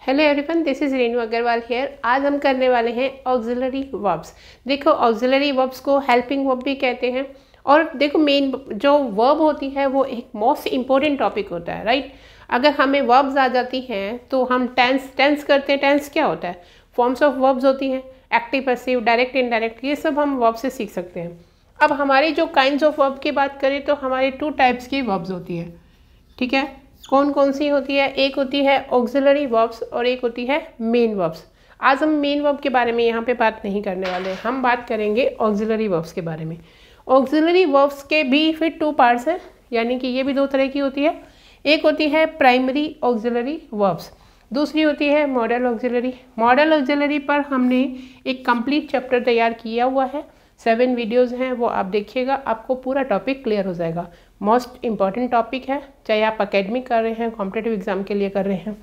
Hello everyone, this is Renu Agarwal here. आज हम करने वाले हैं ऑक्सिलरी वर्ब्स। देखो, ऑक्सिलरी वर्ब्स को हेल्पिंग वर्ब भी कहते हैं। और देखो, मेन जो वर्ब होती है वो एक मोस्ट इम्पोर्टेंट टॉपिक होता है, राइट। अगर हमें वर्ब्स आ जाती हैं तो हम टेंस करते हैं। टेंस क्या होता है? फॉर्म्स ऑफ वर्ब्स होती हैं, एक्टिव, पैसिव, डायरेक्ट, इनडायरेक्ट, ये सब हम वर्ब से सीख सकते हैं। अब हमारी जो काइंड्स ऑफ वर्ब की बात करें तो हमारी 2 टाइप्स की वर्ब्स होती है, ठीक है। कौन कौन सी होती है? एक होती है ऑक्सिलरी वर्ब्स और एक होती है मेन वर्ब्स। आज हम मेन वर्ब के बारे में यहाँ पे बात नहीं करने वाले हैं, हम बात करेंगे ऑक्सिलरी वर्ब्स के बारे में। ऑक्सिलरी वर्ब्स के भी फिर 2 पार्ट्स हैं, यानी कि ये भी 2 तरह की होती है। एक होती है प्राइमरी ऑक्सिलरी वर्ब्स, दूसरी होती है मॉडल ऑक्सिलरी। मॉडल ऑक्सिलरी पर हमने एक कंप्लीट चैप्टर तैयार किया हुआ है, 7 वीडियोस हैं, वो आप देखिएगा, आपको पूरा टॉपिक क्लियर हो जाएगा। मोस्ट इम्पॉर्टेंट टॉपिक है, चाहे आप एकेडमिक कर रहे हैं, कॉम्पिटिटिव एग्जाम के लिए कर रहे हैं।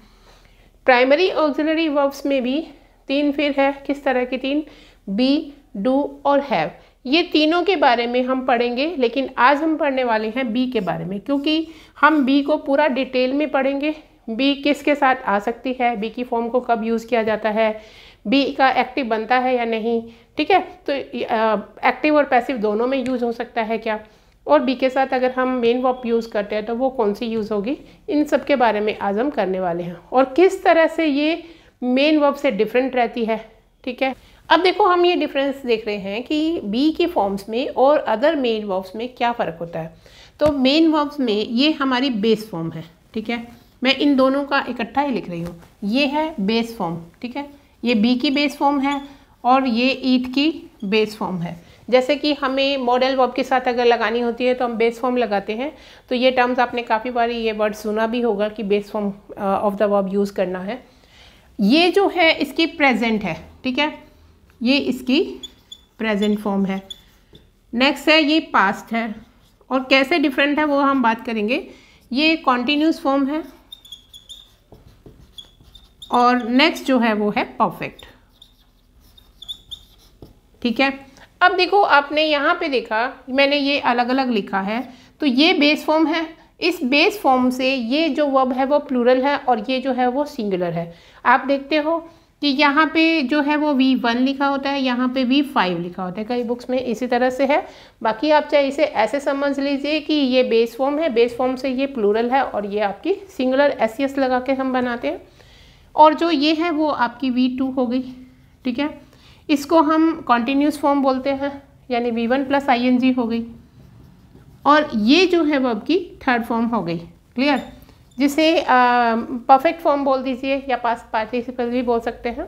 प्राइमरी ऑक्सिलरी वर्ब्स में भी 3 फिर है। किस तरह की 3? बी, डू और हैव। ये तीनों के बारे में हम पढ़ेंगे, लेकिन आज हम पढ़ने वाले हैं बी के बारे में, क्योंकि हम बी को पूरा डिटेल में पढ़ेंगे। बी किसके साथ आ सकती है, बी की फॉर्म को कब यूज़ किया जाता है, बी का एक्टिव बनता है या नहीं, ठीक है। तो एक्टिव और पैसिव दोनों में यूज़ हो सकता है क्या, और बी के साथ अगर हम मेन वर्ब यूज़ करते हैं तो वो कौन सी यूज़ होगी, इन सब के बारे में आज हम करने वाले हैं। और किस तरह से ये मेन वर्ब से डिफरेंट रहती है, ठीक है। अब देखो, हम ये डिफरेंस देख रहे हैं कि बी की फॉर्म्स में और अदर मेन वर्ब्स में क्या फ़र्क होता है। तो मेन वर्ब्स में ये हमारी बेस फॉर्म है, ठीक है। मैं इन दोनों का इकट्ठा ही लिख रही हूँ। ये है बेस फॉर्म, ठीक है। ये बी की बेस फॉर्म है और ये ईट की बेस फॉर्म है। जैसे कि हमें मॉडल वर्ब के साथ अगर लगानी होती है तो हम बेस फॉर्म लगाते हैं। तो ये टर्म्स आपने काफ़ी बार ये वर्ड सुना भी होगा कि base form of the verb use करना है। ये जो है इसकी प्रेजेंट है, ठीक है, ये इसकी प्रेजेंट फॉर्म है। नेक्स्ट है ये पास्ट है, और कैसे डिफरेंट है वो हम बात करेंगे। ये कॉन्टिन्यूस फॉर्म है, और नेक्स्ट जो है वो है परफेक्ट, ठीक है। अब देखो, आपने यहाँ पे देखा मैंने ये अलग अलग लिखा है, तो ये बेस फॉर्म है। इस बेस फॉर्म से ये जो वर्ब है वो प्लूरल है और ये जो है वो सिंगुलर है। आप देखते हो कि यहाँ पे जो है वो V1 लिखा होता है, यहाँ पे V5 लिखा होता है, कई बुक्स में इसी तरह से है। बाकी आप चाहे इसे ऐसे समझ लीजिए कि ये बेस फॉर्म है, बेस फॉर्म से ये प्लूरल है और ये आपकी सिंगुलर SES लगा के हम बनाते हैं। और जो ये है वो आपकी V2 हो गई, ठीक है। इसको हम कॉन्टिन्यूस फॉर्म बोलते हैं, यानी V1 + ING हो गई। और ये जो है वर्ब की थर्ड फॉर्म हो गई, क्लियर, जिसे परफेक्ट फॉर्म बोल दीजिए या पास्ट पार्टिसिपल भी बोल सकते हैं।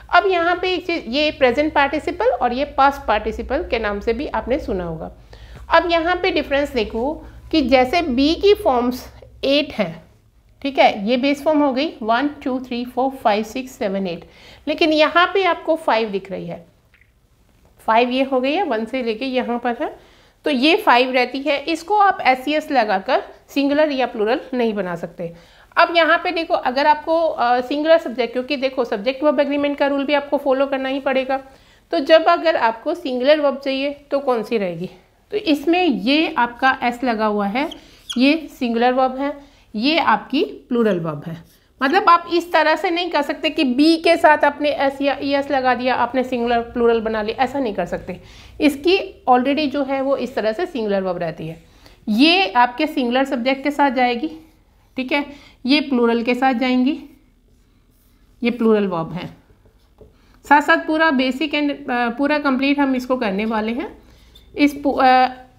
अब यहाँ पे एक चीज़, ये प्रेजेंट पार्टिसिपल और ये पास्ट पार्टिसिपल के नाम से भी आपने सुना होगा। अब यहाँ पे डिफरेंस देखो कि जैसे बी की फॉर्म्स 8 हैं, ठीक है, ये बेस फॉर्म हो गई 1 2 3 4 5 6 7 8, लेकिन यहाँ पे आपको 5 दिख रही है। 5 ये हो गई है, 1 से लेके यहाँ पर है, तो ये 5 रहती है। इसको आप SES लगाकर सिंगुलर या प्लूरल नहीं बना सकते। अब यहाँ पे देखो, अगर आपको सिंगुलर सब्जेक्ट, क्योंकि देखो सब्जेक्ट वर्ब एग्रीमेंट का रूल भी आपको फॉलो करना ही पड़ेगा, तो जब अगर आपको सिंगुलर वर्ब चाहिए तो कौन सी रहेगी? तो इसमें ये आपका S लगा हुआ है, ये सिंगुलर वर्ब है, ये आपकी प्लूरल वर्ब है। मतलब आप इस तरह से नहीं कर सकते कि बी के साथ आपने एस या ES लगा दिया, आपने सिंगुलर प्लूरल बना लिया, ऐसा नहीं कर सकते। इसकी ऑलरेडी जो है वो इस तरह से सिंगुलर वर्ब रहती है। ये आपके सिंगुलर सब्जेक्ट के साथ जाएगी, ठीक है, ये प्लूरल के साथ जाएंगी, ये प्लूरल वर्ब है। साथ साथ पूरा बेसिक एंड पूरा कंप्लीट हम इसको करने वाले हैं। इस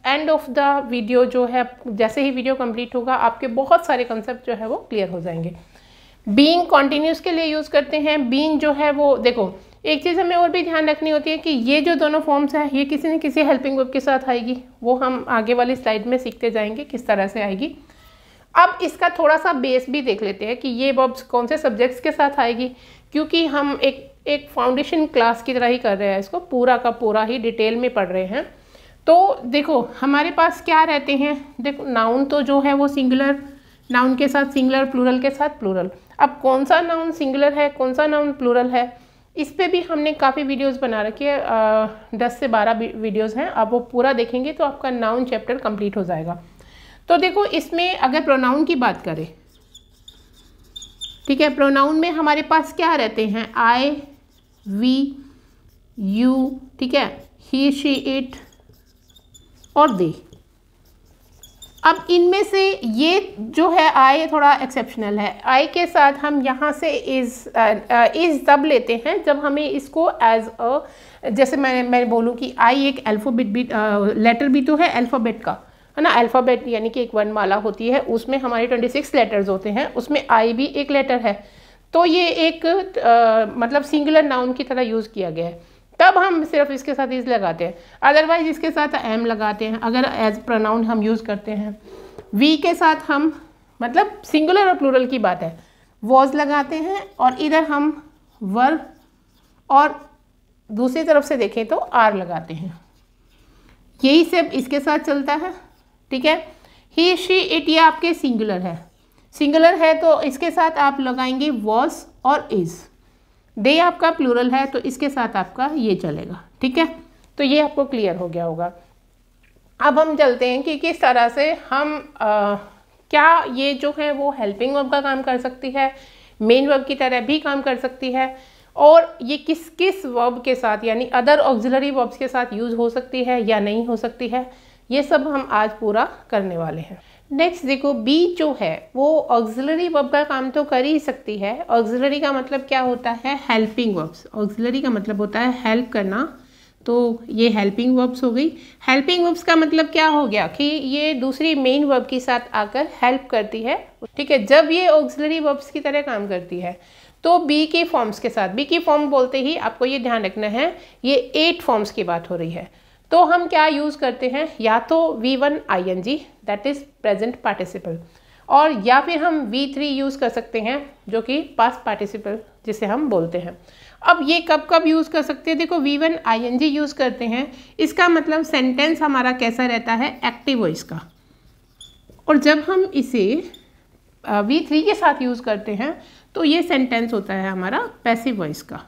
एंड ऑफ द वीडियो जो है, जैसे ही वीडियो कंप्लीट होगा आपके बहुत सारे कंसेप्ट जो है वो क्लियर हो जाएंगे। बीइंग कॉन्टिन्यूस के लिए यूज़ करते हैं। बीइंग जो है वो, देखो एक चीज़ हमें और भी ध्यान रखनी होती है कि ये जो दोनों फॉर्म्स हैं ये किसी न किसी हेल्पिंग वर्ब के साथ आएगी, वो हम आगे वाली स्लाइड में सीखते जाएंगे किस तरह से आएगी। अब इसका थोड़ा सा बेस भी देख लेते हैं कि ये वर्ब्स कौन से सब्जेक्ट्स के साथ आएगी, क्योंकि हम एक फाउंडेशन क्लास की तरह ही कर रहे हैं, इसको पूरा का पूरा ही डिटेल में पढ़ रहे हैं। तो देखो हमारे पास क्या रहते हैं, देखो नाउन तो जो है वो सिंगुलर, नाउन के साथ सिंगुलर, प्लूरल के साथ प्लूरल। अब कौन सा नाउन सिंगुलर है, कौन सा नाउन प्लूरल है, इस पे भी हमने काफ़ी वीडियोस बना रखी है, 10 से 12 वीडियोस हैं। आप वो पूरा देखेंगे तो आपका नाउन चैप्टर कंप्लीट हो जाएगा। तो देखो इसमें अगर प्रोनाउन की बात करें ठीक है। प्रोनाउन में हमारे पास क्या रहते हैं, आई, वी, यू, ठीक है, ही, शी, इट और दे। अब इनमें से ये जो है आई थोड़ा एक्सेप्शनल है। आई के साथ हम यहाँ से इज़ तब लेते हैं जब हमें इसको एज अ, जैसे मैं बोलूँ कि आई एक अल्फ़ाबेट भी लेटर भी तो है अल्फ़ाबेट का, है ना। अल्फ़ाबेट यानी कि एक वर्णमाला होती है, उसमें हमारे 26 लेटर्स होते हैं, उसमें आई भी एक लेटर है। तो ये एक मतलब सिंगुलर नाउन की तरह यूज़ किया गया है, तब हम सिर्फ इसके साथ इज़ लगाते हैं। अदरवाइज इसके साथ एम लगाते हैं अगर एज प्रोनाउन हम यूज़ करते हैं। वी के साथ हम, मतलब सिंगुलर और प्लूरल की बात है, वॉज लगाते हैं, और इधर हम वर, और दूसरी तरफ से देखें तो आर लगाते हैं। यही सब इसके साथ चलता है, ठीक है। ही, शी, इट ये आपके सिंगुलर है तो इसके साथ आप लगाएंगे वॉज और इज़। दे आपका प्लूरल है तो इसके साथ आपका ये चलेगा, ठीक है। तो ये आपको क्लियर हो गया होगा। अब हम चलते हैं कि किस तरह से हम क्या ये जो है वो हेल्पिंग वर्ब का काम कर सकती है, मेन वर्ब की तरह भी काम कर सकती है, और ये किस किस वर्ब के साथ यानी अदर ऑक्सिलरी वर्ब्स के साथ यूज़ हो सकती है या नहीं हो सकती है, ये सब हम आज पूरा करने वाले हैं। नेक्स्ट देखो, बी जो है वो ऑक्सिलरी वर्ब का काम तो कर ही सकती है। ऑक्सिलरी का मतलब क्या होता है, हेल्पिंग वर्ब्स। ऑक्सिलरी का मतलब होता है हेल्प करना, तो ये हेल्पिंग वर्ब्स हो गई। हेल्पिंग वर्ब्स का मतलब क्या हो गया कि ये दूसरी मेन वर्ब के साथ आकर हेल्प करती है, ठीक है। जब ये ऑक्सिलरी वर्ब्स की तरह काम करती है तो बी के फॉर्म्स के साथ, बी की फॉर्म बोलते ही आपको ये ध्यान रखना है ये 8 फॉर्म्स की बात हो रही है, तो हम क्या यूज़ करते हैं, या तो V1 ING that is present participle, और या फिर हम V3 यूज़ कर सकते हैं जो कि पास्ट पार्टिसिपल जिसे हम बोलते हैं। अब ये कब कब यूज़ कर सकते हैं, देखो V1 ING यूज़ करते हैं, इसका मतलब सेंटेंस हमारा कैसा रहता है, एक्टिव वॉइस का। और जब हम इसे V3 के साथ यूज़ करते हैं तो ये सेंटेंस होता है हमारा पैसिव वॉइस का।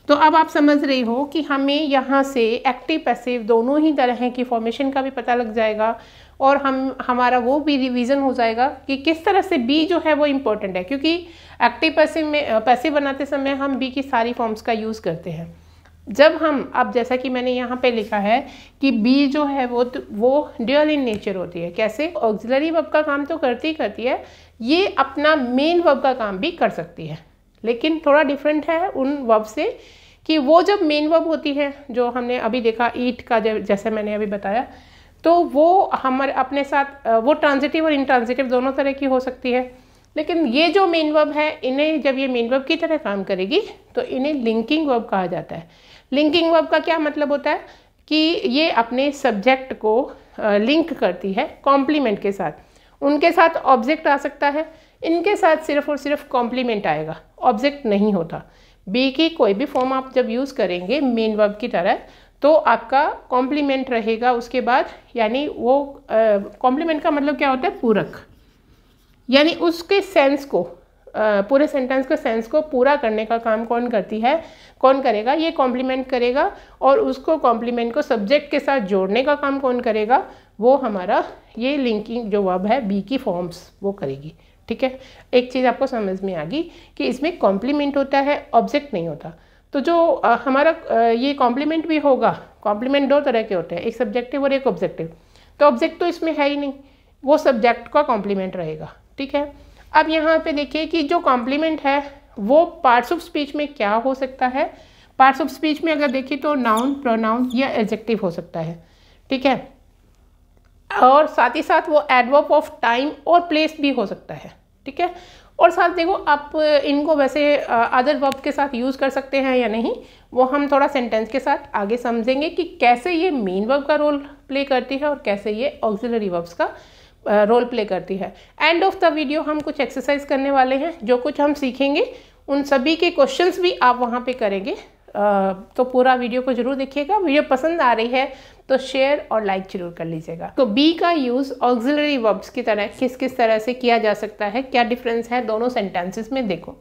तो अब आप समझ रहे हो कि हमें यहाँ से एक्टिव पैसिव दोनों ही तरह की फॉर्मेशन का भी पता लग जाएगा, और हमारा वो भी रिवीजन हो जाएगा कि किस तरह से बी जो है वो इम्पोर्टेंट है, क्योंकि एक्टिव पैसिव में पैसिव बनाते समय हम बी की सारी फॉर्म्स का यूज़ करते हैं। जब हम, अब जैसा कि मैंने यहाँ पे लिखा है कि बी जो है वो ड्यूअल इन नेचर होती है। कैसे, ऑक्सिलरी वर्ब का काम तो करती है, ये अपना मेन वर्ब का काम भी कर सकती है, लेकिन थोड़ा डिफरेंट है उन वर्ब से कि वो जब मेन वर्ब होती है, जो हमने अभी देखा ईट का जैसे मैंने अभी बताया, तो वो हमारे अपने साथ वो ट्रांजिटिव और इंट्रांजिटिव दोनों तरह की हो सकती है। लेकिन ये जो मेन वर्ब है, इन्हें जब ये मेन वर्ब की तरह काम करेगी तो इन्हें लिंकिंग वर्ब कहा जाता है। लिंकिंग वर्ब का क्या मतलब होता है कि ये अपने सब्जेक्ट को लिंक करती है कॉम्प्लीमेंट के साथ। उनके साथ ऑब्जेक्ट आ सकता है, इनके साथ सिर्फ और सिर्फ कॉम्प्लीमेंट आएगा, ऑब्जेक्ट नहीं होता। बी की कोई भी फॉर्म आप जब यूज़ करेंगे मेन वर्ब की तरह तो आपका कॉम्प्लीमेंट रहेगा उसके बाद, यानी वो कॉम्प्लीमेंट का मतलब क्या होता है, पूरक, यानी उसके सेंस को पूरे सेंटेंस के सेंस को पूरा करने का काम कौन करेगा, ये कॉम्प्लीमेंट करेगा, और उसको कॉम्प्लीमेंट को सब्जेक्ट के साथ जोड़ने का काम कौन करेगा, वो हमारा ये लिंकिंग जो वर्ब है बी की फॉर्म्स वो करेगी, ठीक है। एक चीज़ आपको समझ में आ गई कि इसमें कॉम्प्लीमेंट होता है, ऑब्जेक्ट नहीं होता। तो जो हमारा ये कॉम्प्लीमेंट भी होगा, कॉम्प्लीमेंट 2 तरह के होते हैं, एक सब्जेक्टिव और एक ऑब्जेक्टिव। तो ऑब्जेक्ट तो इसमें है ही नहीं, वो सब्जेक्ट का कॉम्प्लीमेंट रहेगा, ठीक है। अब यहाँ पे देखिए कि जो कॉम्प्लीमेंट है वो पार्ट्स ऑफ स्पीच में क्या हो सकता है। पार्ट्स ऑफ स्पीच में अगर देखिए तो नाउन, प्रोनाउन या एडजेक्टिव हो सकता है, ठीक है, और साथ ही साथ वो एडवर्ब ऑफ टाइम और प्लेस भी हो सकता है, ठीक है। और साथ देखो आप इनको वैसे अदर वर्ब के साथ यूज़ कर सकते हैं या नहीं, वो हम थोड़ा सेंटेंस के साथ आगे समझेंगे कि कैसे ये मेन वर्ब का रोल प्ले करती है और कैसे ये ऑक्सिलरी वर्ब्स का रोल प्ले करती है। एंड ऑफ द वीडियो हम कुछ एक्सरसाइज करने वाले हैं, जो कुछ हम सीखेंगे उन सभी के क्वेश्चंस भी आप वहाँ पे करेंगे। तो पूरा वीडियो को जरूर देखिएगा। वीडियो पसंद आ रही है तो शेयर और लाइक जरूर कर लीजिएगा। तो बी का यूज़ ऑक्सिलरी वर्ब्स की तरह किस किस तरह से किया जा सकता है, क्या डिफरेंस है दोनों सेंटेंसेस में, देखो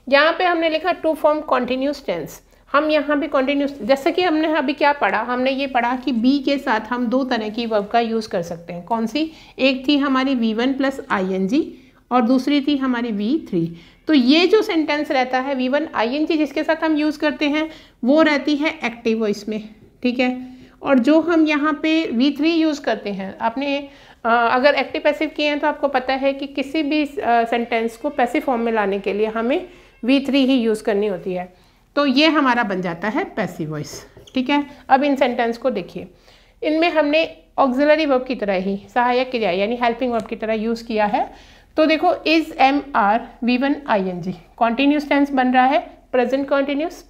यहाँ पे हमने लिखा टू फॉर्म कॉन्टिन्यूस टेंस। हम यहाँ भी कॉन्टिन्यूस, जैसे कि हमने अभी क्या पढ़ा, हमने ये पढ़ा कि बी के साथ हम 2 तरह की वर्ब का यूज़ कर सकते हैं। कौन सी, एक थी हमारी V1 + ING और दूसरी थी हमारी V3। तो ये जो सेंटेंस रहता है V1 ING जिसके साथ हम यूज़ करते हैं वो रहती है एक्टिव वॉइस में, ठीक है। और जो हम यहाँ पे V3 यूज़ करते हैं, आपने अगर एक्टिव पैसिव किए हैं तो आपको पता है कि किसी भी सेंटेंस को पैसिव फॉर्म में लाने के लिए हमें V3 ही यूज़ करनी होती है। तो ये हमारा बन जाता है पैसिव वॉइस, ठीक है। अब इन सेंटेंस को देखिए, इनमें हमने ऑक्सिलरी वर्ब की तरह ही सहायक क्रिया यानी हेल्पिंग वर्ब की तरह यूज़ किया है। तो देखो is MR V1 ING continuous tense बन रहा है, प्रेजेंट कॉन्टिन्यूस।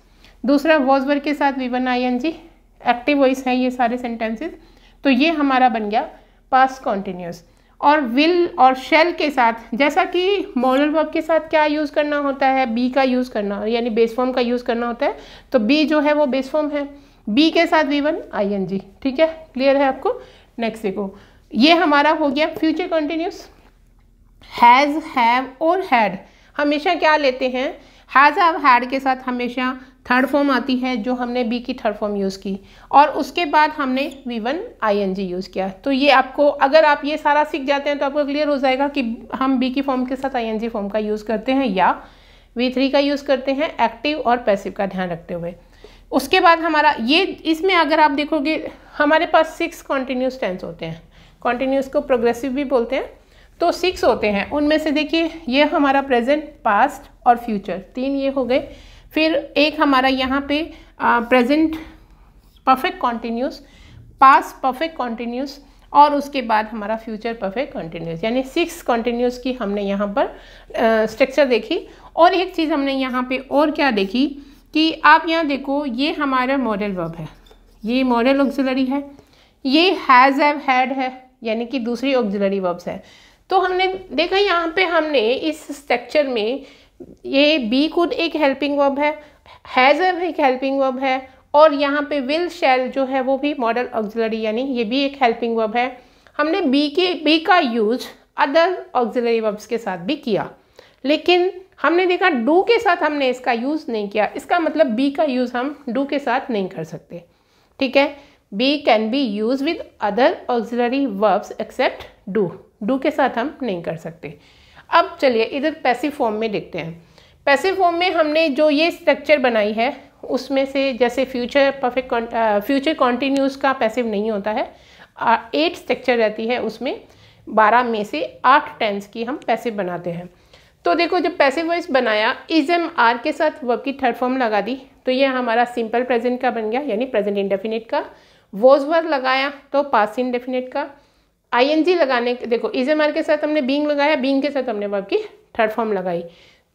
दूसरा वॉज वर्ब के साथ V1 ING एक्टिव वॉइस है ये सारे सेंटेंसेस, तो ये हमारा बन गया पास्ट कॉन्टिन्यूस। और विल और शेल के साथ, जैसा कि मॉडल वर्ब के साथ क्या यूज़ करना होता है, बी का यूज़ करना यानी बेस फॉर्म का यूज़ करना होता है, तो बी जो है वो बेस फॉर्म है, बी के साथ V1 ING, ठीक है। क्लियर है आपको। नेक्स्ट देखो, ये हमारा हो गया फ्यूचर कॉन्टिन्यूस। हैज़, हैव और हैड हमेशा क्या लेते हैं, हैज़ हैव हैड के साथ हमेशा थर्ड फॉर्म आती है जो हमने बी की थर्ड फॉर्म यूज़ की, और उसके बाद हमने V1 ING यूज़ किया। तो ये आपको, अगर आप ये सारा सीख जाते हैं तो आपको क्लियर हो जाएगा कि हम बी की फॉर्म के साथ ING फॉर्म का यूज़ करते हैं या V3 का यूज़ करते हैं, एक्टिव और पैसिव का ध्यान रखते हुए। उसके बाद हमारा ये, इसमें अगर आप देखोगे हमारे पास 6 कॉन्टिन्यूस टेंस होते हैं, कॉन्टिन्यूस को प्रोग्रेसिव भी बोलते हैं, तो 6 होते हैं। उनमें से देखिए ये हमारा प्रेजेंट, पास्ट और फ्यूचर, 3 ये हो गए। फिर एक हमारा यहाँ पे present perfect continuous, past perfect continuous और उसके बाद हमारा फ्यूचर परफेक्ट कॉन्टिन्यूस, यानी 6 कॉन्टिन्यूस की हमने यहाँ पर स्ट्रक्चर देखी। और एक चीज़ हमने यहाँ पे और क्या देखी कि आप यहाँ देखो, ये हमारा मॉडल वर्ब है, ये मॉडल ऑक्सिलरी है, ये हैज़ हैव हैड है यानी कि दूसरी ऑक्सिलरी वर्ब्स है। तो हमने देखा यहाँ पे हमने इस स्ट्रक्चर में ये बी कुड एक हेल्पिंग वर्ब है, हैज़ हैव एक हेल्पिंग वर्ब है, और यहाँ पे विल शैल जो है वो भी मॉडल ऑक्सिलरी यानी ये भी एक हेल्पिंग वर्ब है। हमने बी का यूज अदर ऑक्सिलरी वर्ब्स के साथ भी किया, लेकिन हमने देखा डू के साथ हमने इसका यूज़ नहीं किया। इसका मतलब बी का यूज़ हम डू के साथ नहीं कर सकते, ठीक है। Be can be use with other auxiliary verbs except do, do के साथ हम नहीं कर सकते। अब चलिए इधर पैसिव फॉर्म में देखते हैं। पैसिव फॉर्म में हमने जो ये स्ट्रक्चर बनाई है उसमें से, जैसे फ्यूचर परफेक्ट, फ्यूचर कॉन्टिन्यूस का पैसिव नहीं होता है, 8 स्ट्रक्चर रहती है, उसमें 12 में से 8 टेंस की हम पैसिव बनाते हैं। तो देखो जब पैसिव वॉइस बनाया, इज MR के साथ वर्ब की थर्ड फॉर्म लगा दी, तो ये हमारा सिंपल प्रेजेंट का बन गया यानी प्रेजेंट इंडेफिनिट का। वॉज वर्ब लगाया तो पास्ट इंडेफिनिट का। ING लगाने, देखो इज MR के साथ हमने बीइंग लगाया, बीइंग के साथ हमने वर्ब की थर्ड फॉर्म लगाई।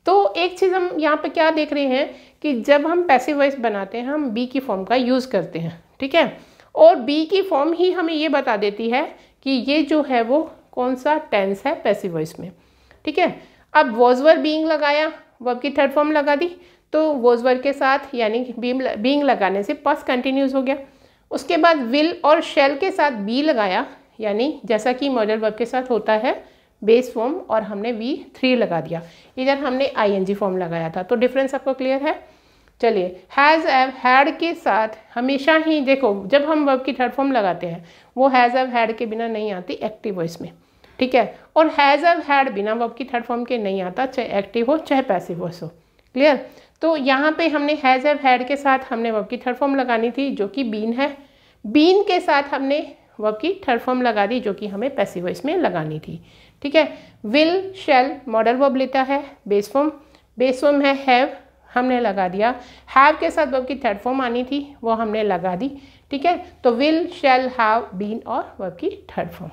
तो एक चीज़ हम यहाँ पे क्या देख रहे हैं कि जब हम पैसिव वॉइस बनाते हैं हम बी की फॉर्म का यूज़ करते हैं, ठीक है। और बी की फॉर्म ही हमें ये बता देती है कि ये जो है वो कौन सा टेंस है पैसिव वॉइस में, ठीक है। अब वॉज वर्ब बीइंग लगाया, वर्ब की थर्ड फॉर्म लगा दी, तो वॉज वर्ब के साथ यानी कि बीइंग लगाने से पास्ट कंटिन्यूस हो गया। उसके बाद विल और शेल के साथ बी लगाया, यानी जैसा कि मॉडल वर्ब के साथ होता है बेस फॉर्म, और हमने V3 लगा दिया, इधर हमने ING फॉर्म लगाया था। तो डिफरेंस आपको क्लियर है। चलिए हैज़ हैव हैड के साथ हमेशा ही देखो जब हम वर्ब की थर्ड फॉर्म लगाते हैं वो हैज़ हैव हैड के बिना नहीं आती एक्टिव वॉइस में, ठीक है। और हैज़ हैव हैड बिना वर्ब की थर्ड फॉर्म के नहीं आता, चाहे एक्टिव हो चाहे पैसिव वॉइस हो। क्लियर। तो यहाँ पे हमने हैज़ हैव हैड के साथ हमने वर्ब की थर्ड फॉर्म लगानी थी जो कि बीन है, बीन के साथ हमने वर्ब की थर्ड फॉर्म लगा दी जो कि हमें पैसिव वॉइस में लगानी थी, ठीक है। विल शैल मॉडल वर्ब लेता है बेस फॉर्म, बेस फॉर्म है हैव, हमने लगा दिया। हैव के साथ वर्ब की थर्ड फॉर्म आनी थी वो हमने लगा दी, ठीक है। तो विल शैल हैव बीन और वर्ब की थर्ड फॉर्म।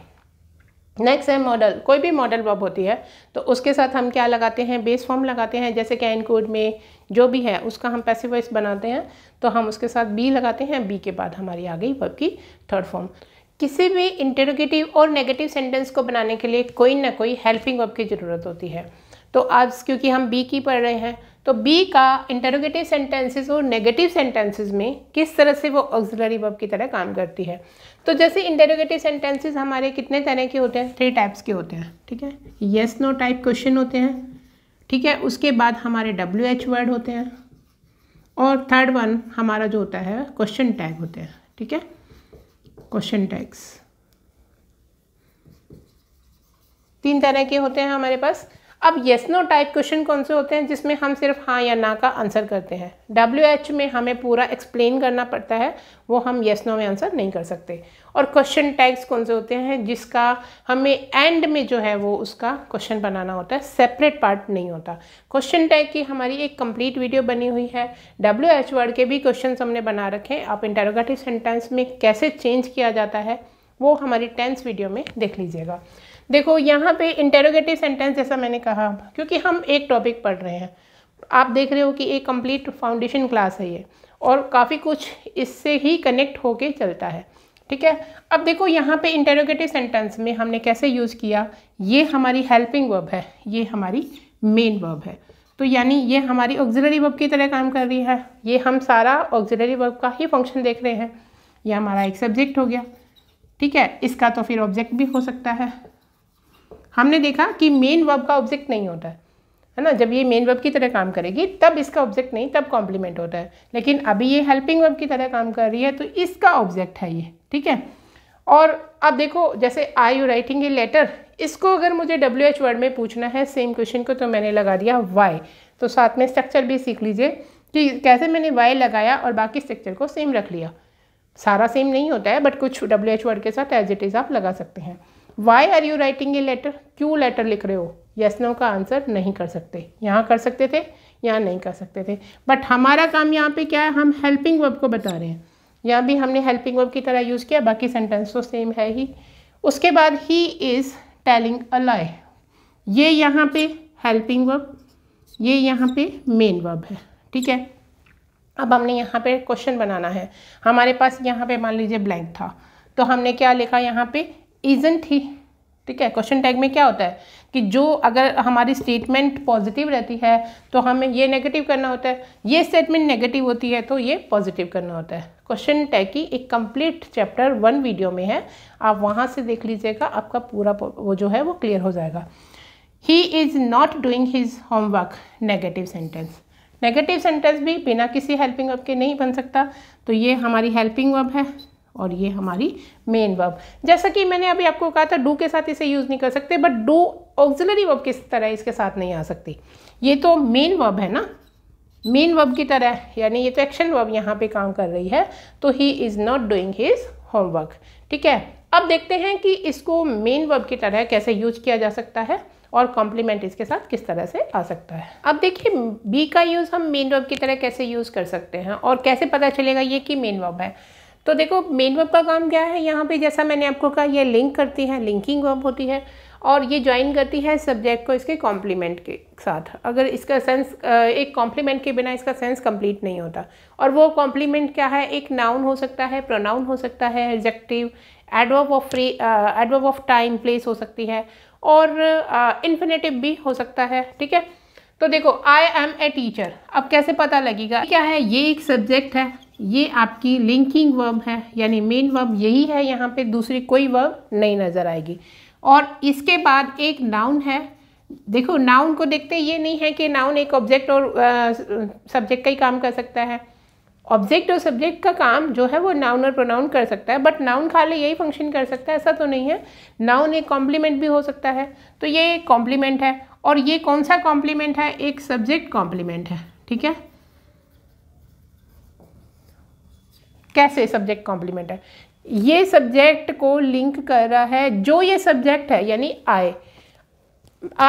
नेक्स्ट है मॉडल, कोई भी मॉडल वर्ब होती है तो उसके साथ हम क्या लगाते हैं, बेस फॉर्म लगाते हैं। जैसे कैन कुड में जो भी है उसका हम पैसिव वॉइस बनाते हैं तो हम उसके साथ बी लगाते हैं, बी के बाद हमारी आ गई वर्ब की थर्ड फॉर्म। किसी भी इंटरोगेटिव और नेगेटिव सेंटेंस को बनाने के लिए कोई ना कोई हेल्पिंग वर्ब की ज़रूरत होती है। तो आज क्योंकि हम बी की पढ़ रहे हैं तो बी का इंटरोगेटिव सेंटेंसेस और नेगेटिव सेंटेंसेस में किस तरह से वो ऑक्सिलरी वर्ब की तरह काम करती है। तो जैसे इंटरोगेटिव सेंटेंसेस हमारे कितने तरह के होते हैं, 3 टाइप्स के होते हैं, ठीक है। येस नो टाइप क्वेश्चन होते हैं, ठीक है। उसके बाद हमारे WH वर्ड होते हैं, और थर्ड वन हमारा जो होता है क्वेश्चन टैग होते हैं, ठीक है, क्वेश्चन टैग्स। 3 तरह के होते हैं हमारे पास। अब येस नो टाइप क्वेश्चन कौन से होते हैं जिसमें हम सिर्फ हाँ या ना का आंसर करते हैं। WH में हमें पूरा एक्सप्लेन करना पड़ता है, वो हम येस नो में आंसर नहीं कर सकते। और क्वेश्चन टैग्स कौन से होते हैं जिसका हमें एंड में जो है वो उसका क्वेश्चन बनाना होता है, सेपरेट पार्ट नहीं होता। क्वेश्चन टैग की हमारी एक कंप्लीट वीडियो बनी हुई है। WH वर्ड के भी क्वेश्चन हमने बना रखे हैं। आप इंटरोगेटिव सेंटेंस में कैसे चेंज किया जाता है वो हमारी 10th वीडियो में देख लीजिएगा। देखो यहाँ पे इंटेरोगेटिव सेंटेंस, जैसा मैंने कहा, क्योंकि हम एक टॉपिक पढ़ रहे हैं, आप देख रहे हो कि एक कंप्लीट फाउंडेशन क्लास है ये, और काफ़ी कुछ इससे ही कनेक्ट होके चलता है, ठीक है। अब देखो यहाँ पे इंटेरोगेटिव सेंटेंस में हमने कैसे यूज़ किया, ये हमारी हेल्पिंग वर्ब है, ये हमारी मेन वर्ब है, तो यानी ये हमारी ऑक्सिलरी वर्ब की तरह काम कर रही है। ये हम सारा ऑक्सिलरी वर्ब का ही फंक्शन देख रहे हैं। ये हमारा एक सब्जेक्ट हो गया, ठीक है। इसका तो फिर ऑब्जेक्ट भी हो सकता है। हमने देखा कि मेन वर्ब का ऑब्जेक्ट नहीं होता है ना, जब ये मेन वर्ब की तरह काम करेगी तब इसका ऑब्जेक्ट नहीं, तब कॉम्प्लीमेंट होता है। लेकिन अभी ये हेल्पिंग वर्ब की तरह काम कर रही है तो इसका ऑब्जेक्ट है ये, ठीक है। और अब देखो, जैसे are you writing a letter, इसको अगर मुझे WH वर्ड में पूछना है सेम क्वेश्चन को, तो मैंने लगा दिया वाई। तो साथ में स्ट्रक्चर भी सीख लीजिए कि कैसे मैंने वाई लगाया और बाकी स्ट्रक्चर को सेम रख लिया। सारा सेम नहीं होता है, बट कुछ WH वर्ड के साथ एज इट इज़ आप लगा सकते हैं। Why are you writing a letter, क्यों लेटर लिख रहे हो, यस नो का आंसर नहीं कर सकते। यहाँ कर सकते थे, यहाँ नहीं कर सकते थे, बट हमारा काम यहाँ पे क्या है, हम हेल्पिंग वर्ब को बता रहे हैं। यहाँ भी हमने हेल्पिंग वर्ब की तरह यूज़ किया, बाकी सेंटेंस तो सेम है ही। उसके बाद ही इज़ टेलिंग अ लाई, ये यहाँ पे हेल्पिंग वर्ब, ये यहाँ पे मेन वर्ब है, ठीक है। अब हमने यहाँ पे क्वेश्चन बनाना है। हमारे पास यहाँ पे मान लीजिए ब्लैंक था, तो हमने क्या लिखा यहाँ पे, इजंट ही, ठीक है। क्वेश्चन टैग में क्या होता है कि जो अगर हमारी स्टेटमेंट पॉजिटिव रहती है तो हमें ये नेगेटिव करना होता है, ये स्टेटमेंट नेगेटिव होती है तो ये पॉजिटिव करना होता है। क्वेश्चन टैग की एक कंप्लीट चैप्टर 1 वीडियो में है, आप वहाँ से देख लीजिएगा, आपका पूरा वो जो है वो क्लियर हो जाएगा। He is not doing his homework, negative sentence. Negative sentence भी बिना किसी हेल्पिंग वर्ब के नहीं बन सकता, तो ये हमारी हेल्पिंग वर्ब है और ये हमारी मेन वर्ब। जैसा कि मैंने अभी आपको कहा था, डू के साथ इसे यूज़ नहीं कर सकते, बट डू ऑक्सिलरी वर्ब किस तरह इसके साथ नहीं आ सकती। ये तो मेन वर्ब है ना, मेन वर्ब की तरह, यानी ये तो एक्शन वर्ब यहाँ पे काम कर रही है, तो he is not doing his homework, ठीक है। अब देखते हैं कि इसको मेन वर्ब की तरह कैसे यूज किया जा सकता है और कॉम्प्लीमेंट इसके साथ किस तरह से आ सकता है। अब देखिए, बी का यूज़ हम मेन वर्ब की तरह कैसे यूज़ कर सकते हैं और कैसे पता चलेगा ये कि मेन वर्ब है। तो देखो, मेन वर्ब का काम क्या है, यहाँ पे जैसा मैंने आपको कहा, ये लिंक करती है, लिंकिंग वर्ब होती है, और ये ज्वाइन करती है सब्जेक्ट को इसके कॉम्प्लीमेंट के साथ। अगर इसका सेंस, एक कॉम्प्लीमेंट के बिना इसका सेंस कंप्लीट नहीं होता। और वो कॉम्प्लीमेंट क्या है, एक नाउन हो सकता है, प्रोनाउन हो सकता है, adjective, adverb of time, place हो सकती है, और इन्फिनेटिव भी हो सकता है, ठीक है। तो देखो, आई एम ए टीचर, अब कैसे पता लगेगा क्या है, ये एक सब्जेक्ट है, ये आपकी लिंकिंग वर्ब है, यानी मेन वर्ब यही है, यहाँ पे दूसरी कोई वर्ब नहीं नज़र आएगी। और इसके बाद एक नाउन है। देखो, नाउन को देखते ये नहीं है कि नाउन एक ऑब्जेक्ट और सब्जेक्ट का ही काम कर सकता है। ऑब्जेक्ट और सब्जेक्ट का काम जो है वो नाउन और प्रोनाउन कर सकता है, बट नाउन खाली यही फंक्शन कर सकता है ऐसा तो नहीं है। नाउन एक कॉम्प्लीमेंट भी हो सकता है, तो ये एक कॉम्प्लीमेंट है। और ये कौन सा कॉम्प्लीमेंट है, एक सब्जेक्ट कॉम्प्लीमेंट है, ठीक है। कैसे सब्जेक्ट कॉम्प्लीमेंट है, ये सब्जेक्ट को लिंक कर रहा है, जो ये सब्जेक्ट है, यानी आई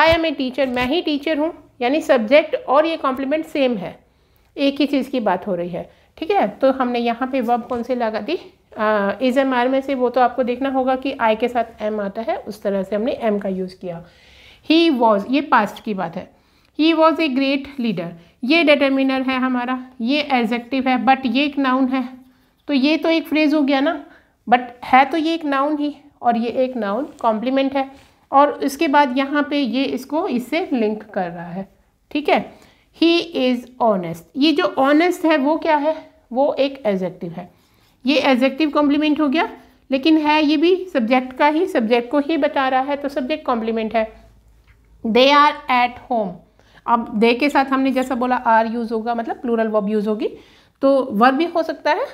एम ए टीचर, मैं ही टीचर हूँ, यानी सब्जेक्ट और ये कॉम्प्लीमेंट सेम है, एक ही चीज़ की बात हो रही है, ठीक है। तो हमने यहाँ पे वर्ब कौन से लगा दी, इज एम आर में से, वो तो आपको देखना होगा कि आई के साथ एम आता है, उस तरह से हमने एम का यूज़ किया। ही वॉज, ये पास्ट की बात है, he was a great leader, ये डिटर्मिनर है हमारा, ये एडजेक्टिव है, बट ये एक नाउन है, तो ये तो एक फ्रेज हो गया ना, बट है तो ये एक नाउन ही, और ये एक नाउन कॉम्प्लीमेंट है। और इसके बाद यहाँ पे ये इसको इससे लिंक कर रहा है, ठीक है। ही इज़ ऑनेस्ट, ये जो ऑनेस्ट है वो क्या है, वो एक एडजेक्टिव है, ये एडजेक्टिव कॉम्प्लीमेंट हो गया, लेकिन है ये भी सब्जेक्ट का ही, सब्जेक्ट को ही बता रहा है, तो सब्जेक्ट कॉम्प्लीमेंट है। दे आर एट होम, अब दे के साथ हमने जैसा बोला आर यूज़ होगा, मतलब प्लूरल वर्ब यूज़ होगी, तो वर्ब भी हो सकता है,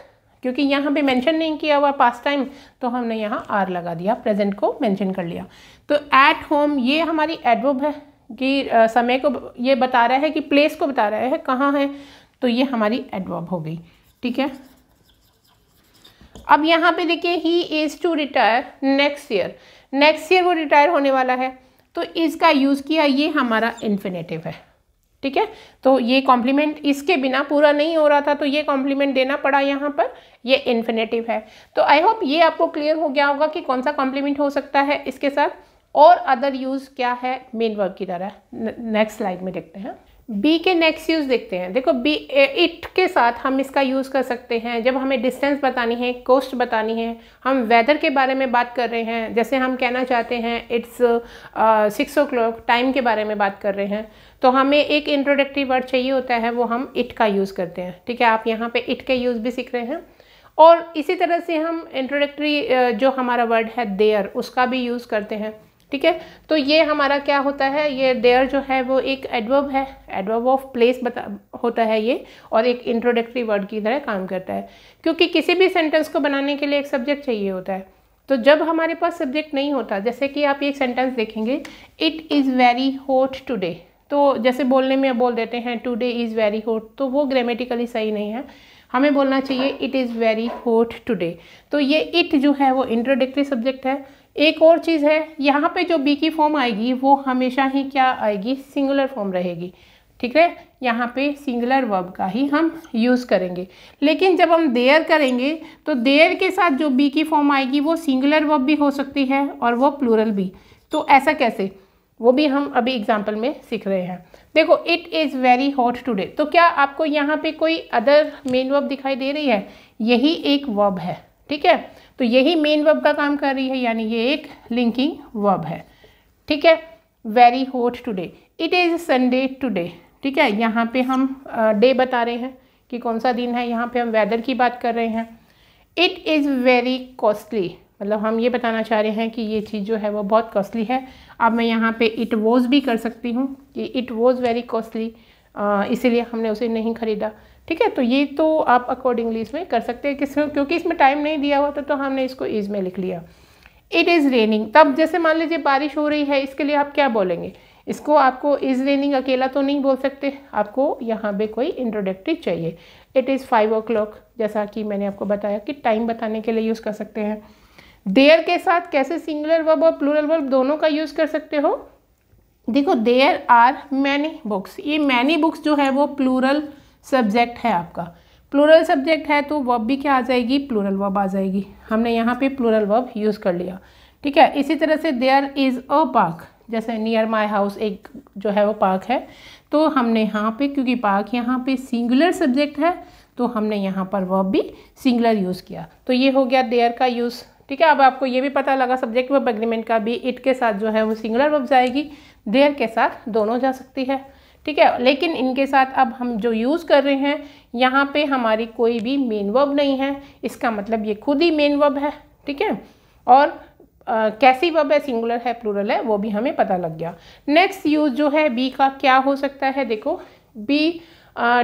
क्योंकि यहाँ पे मेंशन नहीं किया हुआ पास्ट टाइम, तो हमने यहाँ आर लगा दिया, प्रेजेंट को मेंशन कर लिया। तो एट होम, ये हमारी एडवर्ब है, कि समय को ये बता रहा है, कि प्लेस को बता रहा है कहाँ है, तो ये हमारी एडवर्ब हो गई। ठीक है, अब यहाँ पे देखिए he is to retire next year, next year वो रिटायर होने वाला है, तो इसका यूज़ किया, ये हमारा इन्फिनेटिव है। ठीक है, तो ये कॉम्प्लीमेंट इसके बिना पूरा नहीं हो रहा था, तो ये कॉम्प्लीमेंट देना पड़ा यहाँ पर, ये इन्फिनेटिव है। तो आई होप ये आपको क्लियर हो गया होगा कि कौन सा कॉम्प्लीमेंट हो सकता है इसके साथ, और अदर यूज़ क्या है मेन वर्ब की तरह। नेक्स्ट स्लाइड में देखते हैं, बी के नेक्स्ट यूज़ देखते हैं। देखो बी इट के साथ हम इसका यूज़ कर सकते हैं जब हमें डिस्टेंस बतानी है, कोस्ट बतानी है, हम वेदर के बारे में बात कर रहे हैं, जैसे हम कहना चाहते हैं इट्स 6 o'clock, टाइम के बारे में बात कर रहे हैं, तो हमें एक इंट्रोडक्टरी वर्ड चाहिए होता है, वो हम इट का यूज़ करते हैं। ठीक है, आप यहाँ पे इट के यूज़ भी सीख रहे हैं, और इसी तरह से हम इंट्रोडक्टरी जो हमारा वर्ड है देयर, उसका भी यूज़ करते हैं। ठीक है, तो ये हमारा क्या होता है, ये देयर जो है वो एक एडवर्ब है, एडवर्ब ऑफ प्लेस होता है ये, और एक इंट्रोडक्टरी वर्ड की तरह काम करता है, क्योंकि किसी भी सेंटेंस को बनाने के लिए एक सब्जेक्ट चाहिए होता है। तो जब हमारे पास सब्जेक्ट नहीं होता, जैसे कि आप एक सेंटेंस देखेंगे, it is very hot today, तो जैसे बोलने में बोल देते हैं टुडे इज़ वेरी हॉट, तो वो ग्रामेटिकली सही नहीं है, हमें बोलना चाहिए it is very hot today. तो ये इट जो है वो इंट्रोडक्टरी सब्जेक्ट है। एक और चीज़ है, यहाँ पे जो बी की फॉर्म आएगी वो हमेशा ही क्या आएगी, सिंगुलर फॉर्म रहेगी। ठीक है, यहाँ पे सिंगुलर वर्ब का ही हम यूज़ करेंगे, लेकिन जब हम देयर करेंगे तो देयर के साथ जो बी की फॉर्म आएगी वो सिंगुलर वर्ब भी हो सकती है और वो प्लूरल भी। तो ऐसा कैसे, वो भी हम अभी एग्जाम्पल में सीख रहे हैं। देखो it is very hot today, तो क्या आपको यहाँ पे कोई अदर मेन वर्ब दिखाई दे रही है, यही एक वर्ब है। ठीक है, तो यही मेन वर्ब का काम कर रही है, यानी ये एक लिंकिंग वर्ब है। ठीक है, very hot today, it is Sunday today. ठीक है, यहाँ पे हम डे बता रहे हैं कि कौन सा दिन है, यहाँ पे हम वेदर की बात कर रहे हैं। इट इज़ वेरी कॉस्टली, मतलब हम ये बताना चाह रहे हैं कि ये चीज़ जो है वो बहुत कॉस्टली है। अब मैं यहाँ पे इट वॉज भी कर सकती हूँ कि इट वॉज वेरी कॉस्टली, इसीलिए हमने उसे नहीं ख़रीदा। ठीक है, तो ये तो आप अकॉर्डिंगली इसमें कर सकते हैं, क्योंकि इसमें टाइम नहीं दिया हुआ था तो हमने इसको इज़ में लिख लिया। इट इज़ रेनिंग, तब जैसे मान लीजिए बारिश हो रही है, इसके लिए आप क्या बोलेंगे, इसको आपको इज़ रेनिंग अकेला तो नहीं बोल सकते, आपको यहाँ पे कोई इंट्रोडक्टरी चाहिए। इट इज़ 5 o'clock, जैसा कि मैंने आपको बताया कि टाइम बताने के लिए यूज़ कर सकते हैं। देयर के साथ कैसे सिंगुलर वर्ब और प्लूरल वर्ब दोनों का यूज़ कर सकते हो। देखो देयर आर मैनी बुक्स, ये मैनी बुक्स जो है वो प्लूरल सब्जेक्ट है आपका, प्लूरल सब्जेक्ट है तो वर्ब भी क्या आ जाएगी, प्लूरल वर्ब आ जाएगी। हमने यहाँ पे प्लूरल वर्ब यूज़ कर लिया। ठीक है, इसी तरह से देयर इज़ अ पार्क, जैसे नियर माई हाउस एक जो है वो पार्क है, तो हमने यहाँ पे क्योंकि पार्क यहाँ पे सिंगुलर सब्जेक्ट है तो हमने यहाँ पर वर्ब भी सिंगुलर यूज़ किया, तो ये हो गया देयर का यूज़। ठीक है, अब आपको ये भी पता लगा सब्जेक्ट वर्ब एग्रीमेंट का भी, इट के साथ जो है वो सिंगुलर वर्ब जाएगी, देयर के साथ दोनों जा सकती है। ठीक है, लेकिन इनके साथ अब हम जो यूज़ कर रहे हैं यहाँ पे हमारी कोई भी मेन वर्ब नहीं है, इसका मतलब ये खुद ही मेन वर्ब है। ठीक है, और कैसी वर्ब है, सिंगुलर है, प्लूरल है, वो भी हमें पता लग गया। नेक्स्ट यूज़ जो है बी का क्या हो सकता है, देखो बी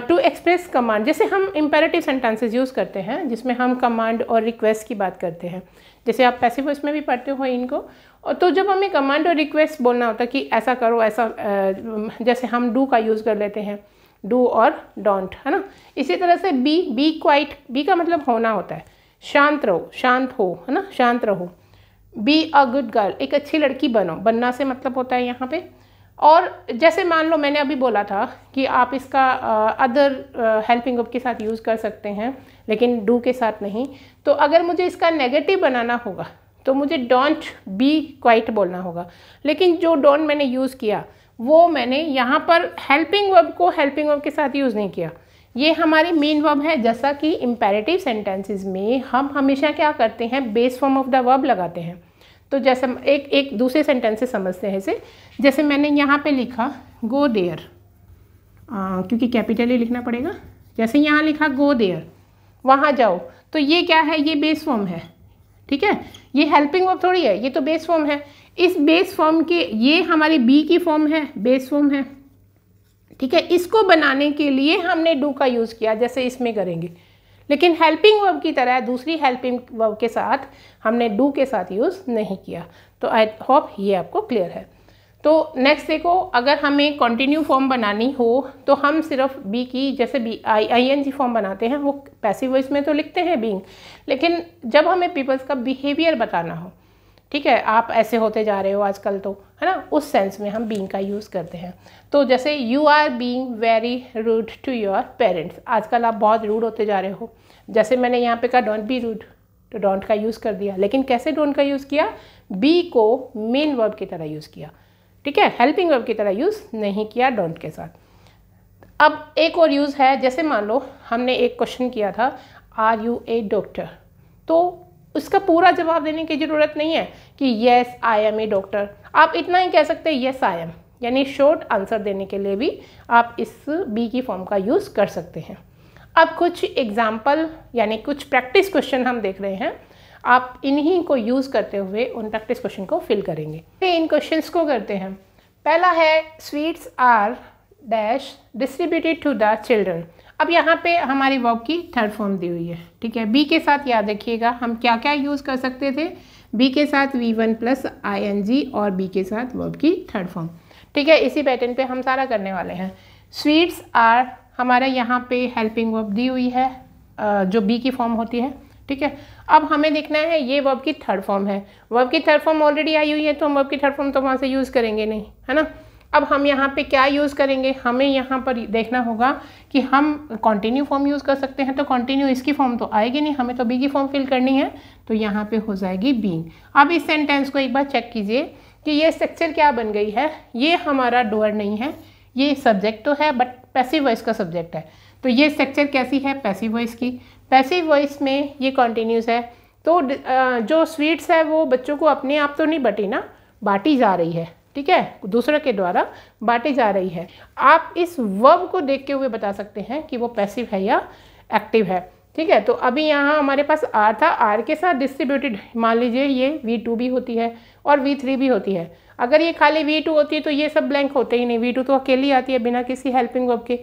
टू एक्सप्रेस कमांड, जैसे हम इम्पेरेटिव सेंटेंसेस यूज़ करते हैं जिसमें हम कमांड और रिक्वेस्ट की बात करते हैं, जैसे आप पैसिव वॉइस में भी पढ़ते हो इनको, और तो जब हमें कमांड और रिक्वेस्ट बोलना होता है कि ऐसा करो ऐसा, जैसे हम डू का यूज़ कर लेते हैं, डू और डोंट, है ना। इसी तरह से बी क्वाइट, बी का मतलब होना होता है, शांत रहो, शांत हो, है ना, शांत रहो। बी अ गुड गर्ल, एक अच्छी लड़की बनो, बनना से मतलब होता है यहाँ पे। और जैसे मान लो मैंने अभी बोला था कि आप इसका अदर हेल्पिंग वर्ब के साथ यूज़ कर सकते हैं लेकिन डू के साथ नहीं, तो अगर मुझे इसका नेगेटिव बनाना होगा तो मुझे डोंट बी क्वाइट बोलना होगा, लेकिन जो डोंट मैंने यूज़ किया वो मैंने यहाँ पर हेल्पिंग वर्ब को हेल्पिंग वर्ब के साथ यूज़ नहीं किया, ये हमारी मेन वर्ब है। जैसा कि इम्पेरेटिव सेंटेंसेस में हम हमेशा क्या करते हैं, base form of the verb लगाते हैं। तो जैसे एक दूसरे सेंटेंस से समझते हैं इसे, जैसे मैंने यहाँ पे लिखा गो देयर, क्योंकि कैपिटल ही लिखना पड़ेगा, जैसे यहाँ लिखा गो देयर, वहाँ जाओ, तो ये क्या है, ये बेस फॉर्म है। ठीक है, ये हेल्पिंग वर्ब थोड़ी है, ये तो बेस फॉर्म है। इस बेस फॉर्म के, ये हमारी बी की फॉर्म है, बेस फॉर्म है। ठीक है, इसको बनाने के लिए हमने डू का यूज़ किया जैसे इसमें करेंगे, लेकिन हेल्पिंग वर्ब की तरह दूसरी हेल्पिंग वर्ब के साथ हमने डू के साथ यूज़ नहीं किया। तो आई होप ये आपको क्लियर है। तो नेक्स्ट देखो, अगर हमें कंटिन्यू फॉर्म बनानी हो तो हम सिर्फ बी की, जैसे बी ING फॉर्म बनाते हैं वो पैसिव वॉइस में तो लिखते हैं बीइंग, लेकिन जब हमें पीपल्स का बिहेवियर बताना हो, ठीक है, आप ऐसे होते जा रहे हो आजकल तो, है ना, उस सेंस में हम बीइंग का यूज़ करते हैं। तो जैसे you are being very rude to your parents, आजकल आप बहुत रूड होते जा रहे हो। जैसे मैंने यहाँ पे कहा डोंट बी रूड, तो डोंट का यूज़ कर दिया, लेकिन कैसे डोंट का यूज़ किया, बी को मेन वर्ब की तरह यूज़ किया, ठीक है, हेल्पिंग वर्ब की तरह यूज़ नहीं किया डोंट के साथ। अब एक और यूज़ है, जैसे मान लो हमने एक क्वेश्चन किया था आर यू ए डॉक्टर, तो उसका पूरा जवाब देने की ज़रूरत नहीं है कि yes I am a doctor, आप इतना ही कह सकते हैं येस आई एम, यानी शॉर्ट आंसर देने के लिए भी आप इस बी की फॉर्म का यूज़ कर सकते हैं। अब कुछ एग्जाम्पल यानी कुछ प्रैक्टिस क्वेश्चन हम देख रहे हैं, आप इन्हीं को यूज़ करते हुए उन प्रैक्टिस क्वेश्चन को फिल करेंगे। इन क्वेश्चंस को करते हैं। पहला है sweets are dash distributed to the children. अब यहाँ पे हमारी वर्ब की थर्ड फॉर्म दी हुई है, ठीक है। बी के साथ याद रखिएगा हम क्या क्या यूज़ कर सकते थे, बी के साथ V1 प्लस ING और बी के साथ वर्ब की थर्ड फॉर्म, ठीक है। इसी पैटर्न पे हम सारा करने वाले हैं। स्वीट्स आर हमारे यहाँ पे हेल्पिंग वर्ब दी हुई है जो बी की फॉर्म होती है, ठीक है। अब हमें देखना है ये वर्ब की थर्ड फॉर्म है, वर्ब की थर्ड फॉर्म ऑलरेडी आई हुई है तो हम वर्ब की थर्ड फॉर्म तो वहाँ से यूज़ करेंगे नहीं, है ना। अब हम यहाँ पे क्या यूज़ करेंगे, हमें यहाँ पर देखना होगा कि हम कंटिन्यू फॉर्म यूज़ कर सकते हैं, तो कंटिन्यू इसकी फॉर्म तो आएगी नहीं, हमें तो बी की फॉर्म फिल करनी है, तो यहाँ पे हो जाएगी बीइंग। अब इस सेंटेंस को एक बार चेक कीजिए कि ये स्ट्रक्चर क्या बन गई है, ये हमारा डूअर नहीं है, ये सब्जेक्ट तो है बट पैसिव वॉइस का सब्जेक्ट है, तो ये स्ट्रक्चर कैसी है, पैसिव वॉइस की। पैसिव वॉइस में ये कॉन्टीन्यूस है, तो जो स्वीट्स है वो बच्चों को अपने आप तो नहीं बटी ना, बांटी जा रही है, ठीक है, दूसरे के द्वारा बांटी जा रही है। आप इस वर्ब को देखते हुए बता सकते हैं कि वो पैसिव है या एक्टिव है, ठीक है। तो अभी यहाँ हमारे पास आर था, आर के साथ डिस्ट्रीब्यूटेड, मान लीजिए ये V2 भी होती है और V3 भी होती है। अगर ये खाली V2 होती है तो ये सब ब्लैंक होते ही नहीं, V2 तो अकेली आती है बिना किसी हेल्पिंग वर्ब के।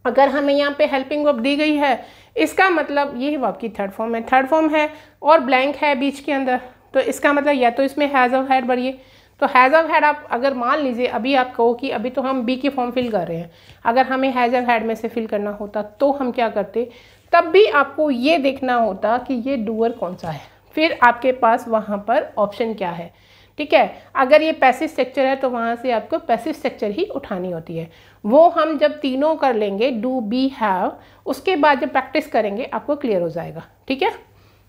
अगर हमें यहाँ पे हेल्पिंग वर्ब दी गई है, इसका मतलब ये वर्ब की थर्ड फॉर्म है, थर्ड फॉर्म है और ब्लैंक है बीच के अंदर, तो इसका मतलब या तो इसमें हैज़ ऑफ हैड भरिए। तो हैज़ ऑफ हैड आप अगर मान लीजिए अभी आप कहो कि अभी तो हम बी की फॉर्म फिल कर रहे हैं, अगर हमें हैज़ ऑफ हैड में से फिल करना होता तो हम क्या करते, तब भी आपको ये देखना होता कि ये डूअर कौन सा है, फिर आपके पास वहाँ पर ऑप्शन क्या है, ठीक है। अगर ये पैसिव स्ट्रक्चर है तो वहाँ से आपको पैसिव स्ट्रक्चर ही उठानी होती है, वो हम जब तीनों कर लेंगे डू बी हैव, उसके बाद जब प्रैक्टिस करेंगे आपको क्लियर हो जाएगा, ठीक है।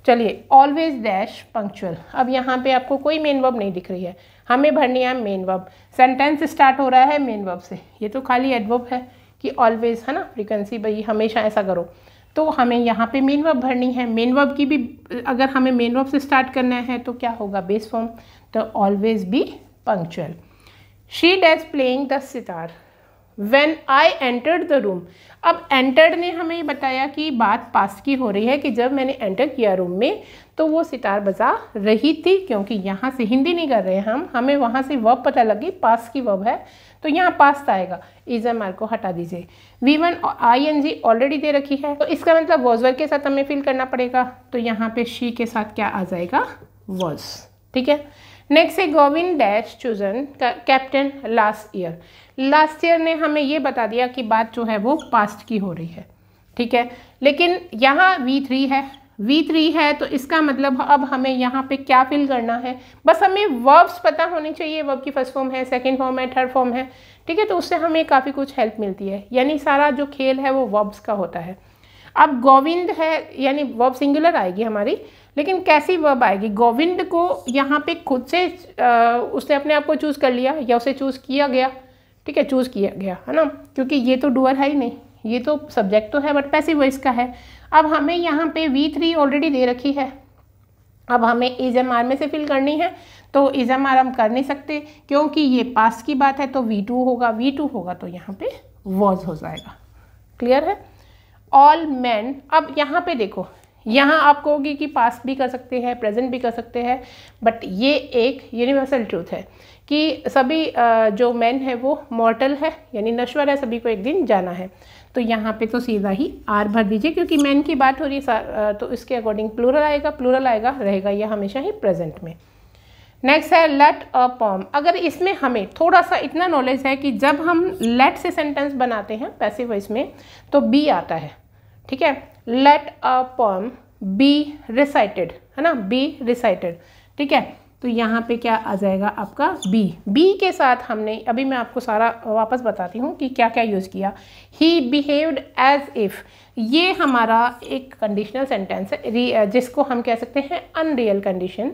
चलिए ऑलवेज डैश पंक्चुअल। अब यहाँ पे आपको कोई मेन वर्ब नहीं दिख रही है, हमें भरनी है मेन वर्ब। सेंटेंस स्टार्ट हो रहा है मेन वर्ब से, ये तो खाली एडवर्ब है कि ऑलवेज, है ना, फ्रीक्वेंसी भाई हमेशा ऐसा करो, तो हमें यहाँ पे मेन वर्ब भरनी है। मेन वर्ब की भी अगर हमें मेन वर्ब से स्टार्ट करना है तो क्या होगा, बेस फॉर्म, तो always be punctual. She dash playing the sitar when I entered the room. अब एंटर्ड ने हमें बताया कि बात पास्ट की हो रही है कि जब मैंने एंटर किया रूम में तो वो सितार बजा रही थी, क्योंकि यहाँ से हिंदी नहीं कर रहे हैं हमें वहाँ से वर्ब पता लगी, पास्ट की वर्ब है तो यहाँ पास्ट आएगा। इज़ को हटा दीजिए, V1 ING ऑलरेडी दे रखी है, तो इसका मतलब वॉज वर्ब के साथ हमें फिल करना पड़ेगा, तो यहाँ पे शी के साथ क्या आ जाएगा, वॉज, ठीक है। नेक्स्ट है Govind dash chosen captain last year. Last year ने हमें ये बता दिया कि बात जो है वो पास्ट की हो रही है, ठीक है, लेकिन यहाँ V3 है तो इसका मतलब अब हमें यहाँ पे क्या फिल करना है, बस हमें वर्ब्स पता होनी चाहिए, वर्ब की फर्स्ट फॉर्म है, सेकंड फॉर्म है, थर्ड फॉर्म है, ठीक है, तो उससे हमें काफ़ी कुछ हेल्प मिलती है, यानी सारा जो खेल है वो वर्ब्स का होता है। अब गोविंद है यानी वर्ब सिंगुलर आएगी हमारी, लेकिन कैसी वर्ब आएगी, गोविंद को यहाँ पे खुद से उसने अपने आप को चूज़ कर लिया या उसे चूज़ किया गया, ठीक है, चूज़ किया गया, है ना, क्योंकि ये तो डूअर है ही नहीं, ये तो सब्जेक्ट तो है बट पैसिव वॉइस का है। अब हमें यहाँ पे V3 ऑलरेडी दे रखी है, अब हमें इज़-एम-आर में से फिल करनी है, तो इज़-एम-आर हम कर नहीं सकते क्योंकि ये पास्ट की बात है, तो V2 होगा तो यहाँ पे वॉज हो जाएगा, क्लियर है। ऑल मैन, अब यहाँ पे देखो, यहाँ आप कहोगे कि पास्ट भी कर सकते हैं, प्रेजेंट भी कर सकते हैं, बट ये एक यूनिवर्सल ट्रूथ है कि सभी जो मैन है वो मॉर्टल है यानी नश्वर है, सभी को एक दिन जाना है, तो यहाँ पे तो सीधा ही आर भर दीजिए क्योंकि मैन की बात हो रही है, तो इसके अकॉर्डिंग प्लूरल आएगा रहेगा यह हमेशा ही प्रेजेंट में। नेक्स्ट है लेट अ पॉम। अगर इसमें हमें थोड़ा सा इतना नॉलेज है कि जब हम लेट से सेंटेंस बनाते हैं पैसिव वॉइस में तो बी आता है, ठीक है। लेट अ पॉम बी रिसाइटेड, है ना, बी रिसाइटेड, ठीक है। तो यहाँ पे क्या आ जाएगा आपका बी। बी के साथ हमने अभी मैं आपको सारा वापस बताती हूँ कि क्या क्या यूज़ किया। ही बिहेव्ड एज इफ़, ये हमारा एक कंडीशनल सेंटेंस है जिसको हम कह सकते हैं अनरियल कंडीशन,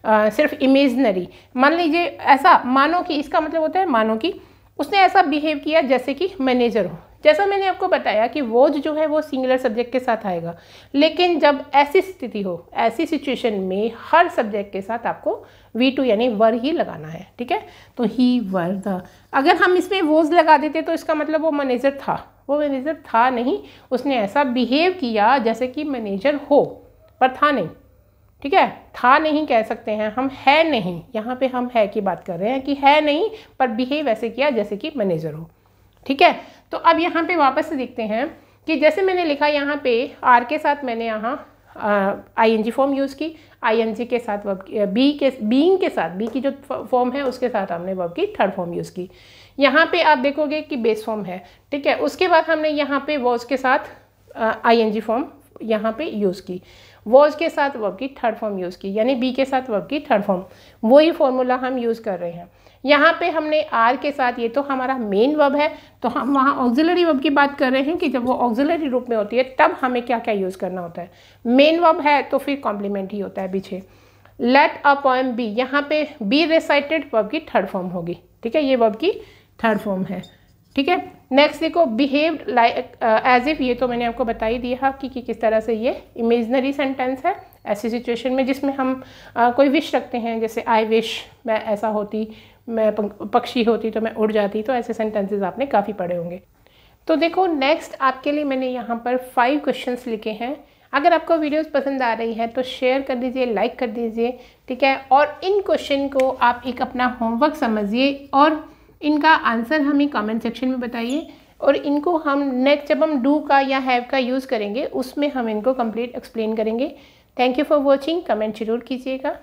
सिर्फ इमेजनरी। मान लीजिए ऐसा, मानो कि इसका मतलब होता है मानो कि उसने ऐसा बिहेव किया जैसे कि मैनेजर हो। जैसा मैंने आपको बताया कि वॉज जो है वो सिंगुलर सब्जेक्ट के साथ आएगा, लेकिन जब ऐसी स्थिति हो, ऐसी सिचुएशन में हर सब्जेक्ट के साथ आपको V2 यानी वर ही लगाना है, ठीक है। तो ही वर द, अगर हम इसमें वॉज लगा देते तो इसका मतलब वो मैनेजर था, वो मैनेजर था नहीं, उसने ऐसा बिहेव किया जैसे कि मैनेजर हो, पर था नहीं, ठीक है। था नहीं कह सकते हैं हम, है नहीं, यहाँ पे हम है की बात कर रहे हैं कि है नहीं पर बिहेव ऐसे किया जैसे कि मैनेजर हो, ठीक है। तो अब यहाँ पे वापस से देखते हैं कि जैसे मैंने लिखा यहाँ पे आर के साथ मैंने यहाँ ING फॉर्म यूज़ की, ING के साथ वर्ब बीइंग के साथ, बी की जो फॉर्म है उसके साथ हमने वर्ब की थर्ड फॉर्म यूज़ की। यहाँ पे आप देखोगे कि बेस फॉर्म है, ठीक है। उसके बाद हमने यहाँ पे वॉज के साथ ING फॉर्म यहाँ पे यूज़ की, वॉज के साथ वर्ब की थर्ड फॉर्म यूज़ की, यानी बी के साथ वर्ब की थर्ड फॉर्म, वही फॉर्मूला हम यूज़ कर रहे हैं। यहाँ पे हमने आर के साथ, ये तो हमारा मेन वर्ब है, तो हम वहाँ ऑक्सिलरी वर्ब की बात कर रहे हैं कि जब वो ऑक्सिलरी रूप में होती है तब हमें क्या क्या यूज़ करना होता है। मेन वर्ब है तो फिर कॉम्प्लीमेंट ही होता है पीछे। लेट अ पोएम बी, यहाँ पे बी रिसाइटेड वर्ब की थर्ड फॉर्म होगी, ठीक है, ये वर्ब की थर्ड फॉर्म है, ठीक है। नेक्स्ट देखो बिहेव्ड लाइक एज इफ, ये तो मैंने आपको बता ही दिया कि किस तरह से ये इमेजनरी सेंटेंस है ऐसी सिचुएशन में जिसमें हम कोई विश रखते हैं, जैसे आई विश मैं ऐसा होती, मैं पक्षी होती तो मैं उड़ जाती, तो ऐसे सेंटेंसेस आपने काफ़ी पढ़े होंगे। तो देखो नेक्स्ट आपके लिए मैंने यहाँ पर 5 क्वेश्चंस लिखे हैं। अगर आपको वीडियोस पसंद आ रही है तो शेयर कर दीजिए, लाइक कर दीजिए, ठीक है। और इन क्वेश्चन को आप एक अपना होमवर्क समझिए और इनका आंसर हमें कमेंट सेक्शन में बताइए, और इनको हम नेक्स्ट जब हम डू का या हैव का यूज़ करेंगे उसमें हम इनको कंप्लीट एक्सप्लेन करेंगे। Thank you for watching, comment जरूर कीजिएगा।